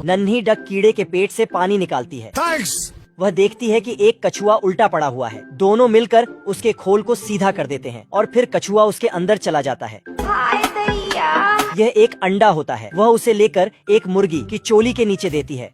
नन्ही डक कीड़े के पेट से पानी निकालती है। वह देखती है कि एक कछुआ उल्टा पड़ा हुआ है। दोनों मिलकर उसके खोल को सीधा कर देते हैं और फिर कछुआ उसके अंदर चला जाता है। यह एक अंडा होता है। वह उसे लेकर एक मुर्गी की चोली के नीचे देती है।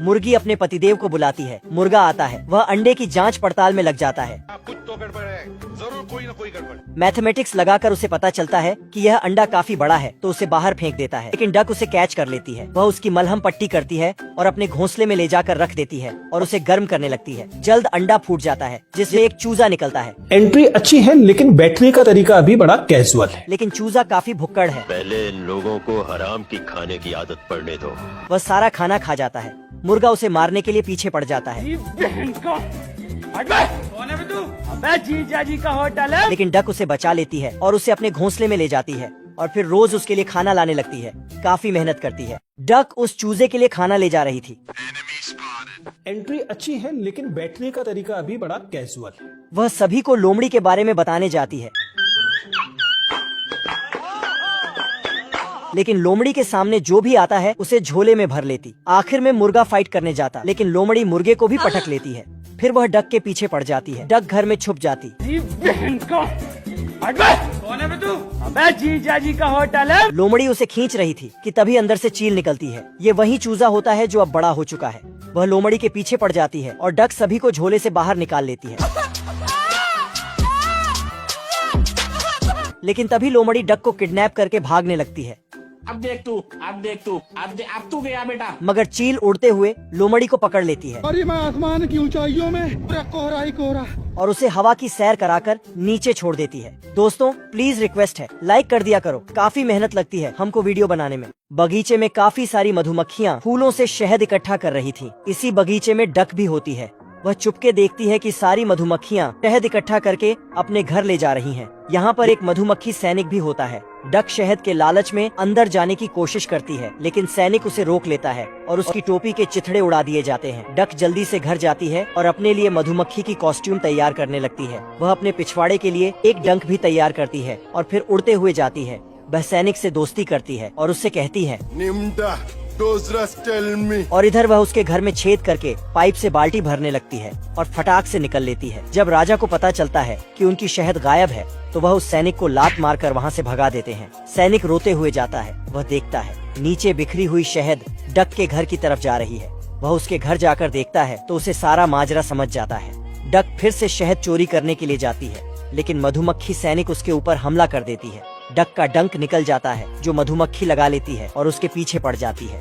मुर्गी अपने पतिदेव को बुलाती है। मुर्गा आता है। वह अंडे की जांच पड़ताल में लग जाता है। कुछ तो गड़बड़ है, जरूर कोई न कोई गड़बड़। मैथमेटिक्स लगाकर उसे पता चलता है कि यह अंडा काफी बड़ा है, तो उसे बाहर फेंक देता है। लेकिन डक उसे कैच कर लेती है। वह उसकी मलहम पट्टी करती है और अपने घोंसले में ले जाकर रख देती है और उसे गर्म करने लगती है। जल्द अंडा फूट जाता है जिसमें एक चूजा निकलता है। एंट्री अच्छी है लेकिन बैठने का तरीका अभी बड़ा कैजुअल है। लेकिन चूजा काफी भुक्कड़ है। पहले इन लोगों को हराम की खाने की आदत पड़ने दो। वह सारा खाना खा जाता है। मुर्गा उसे मारने के लिए पीछे पड़ जाता है। जीजा जी का होटल है। लेकिन डक उसे बचा लेती है और उसे अपने घोंसले में ले जाती है और फिर रोज उसके लिए खाना लाने लगती है। काफी मेहनत करती है। डक उस चूजे के लिए खाना ले जा रही थी। एंट्री अच्छी है लेकिन बैठने का तरीका अभी बड़ा कैजुअल है। वह सभी को लोमड़ी के बारे में बताने जाती है। लेकिन लोमड़ी के सामने जो भी आता है उसे झोले में भर लेती। आखिर में मुर्गा फाइट करने जाता, लेकिन लोमड़ी मुर्गे को भी पटक लेती है। फिर वह डक के पीछे पड़ जाती है। डक घर में छुप जाती। जीजा जी का होटल है। लोमड़ी उसे खींच रही थी कि तभी अंदर से चील निकलती है। ये वही चूजा होता है जो अब बड़ा हो चुका है। वह लोमड़ी के पीछे पड़ जाती है और डक सभी को झोले से बाहर निकाल लेती है। लेकिन तभी लोमड़ी डक को किडनैप करके भागने लगती है। अब देख तू, अब तू गया बेटा। मगर चील उड़ते हुए लोमड़ी को पकड़ लेती है। अरे मैं आसमान की ऊंचाइयों में पूरा कोहरा ही कोहरा और उसे हवा की सैर कराकर नीचे छोड़ देती है। दोस्तों प्लीज रिक्वेस्ट है, लाइक कर दिया करो। काफी मेहनत लगती है हमको वीडियो बनाने में। बगीचे में काफी सारी मधुमक्खियाँ फूलों से शहद इकट्ठा कर रही थी। इसी बगीचे में डक भी होती है। वह चुपके देखती है कि सारी मधुमक्खियाँ शहद इकट्ठा करके अपने घर ले जा रही हैं। यहाँ पर एक मधुमक्खी सैनिक भी होता है। डक शहद के लालच में अंदर जाने की कोशिश करती है, लेकिन सैनिक उसे रोक लेता है और उसकी टोपी के चिथड़े उड़ा दिए जाते हैं। डक जल्दी से घर जाती है और अपने लिए मधुमक्खी की कॉस्ट्यूम तैयार करने लगती है। वह अपने पिछवाड़े के लिए एक डंक भी तैयार करती है और फिर उड़ते हुए जाती है। वह सैनिक से दोस्ती करती है और उससे कहती है और इधर वह उसके घर में छेद करके पाइप से बाल्टी भरने लगती है और फटाक से निकल लेती है। जब राजा को पता चलता है कि उनकी शहद गायब है तो वह उस सैनिक को लात मारकर वहाँ से भगा देते हैं। सैनिक रोते हुए जाता है। वह देखता है नीचे बिखरी हुई शहद डक के घर की तरफ जा रही है। वह उसके घर जाकर देखता है तो उसे सारा माजरा समझ जाता है। डक फिर से शहद चोरी करने के लिए जाती है, लेकिन मधुमक्खी सैनिक उसके ऊपर हमला कर देती है। डक का डंक निकल जाता है जो मधुमक्खी लगा लेती है और उसके पीछे पड़ जाती है।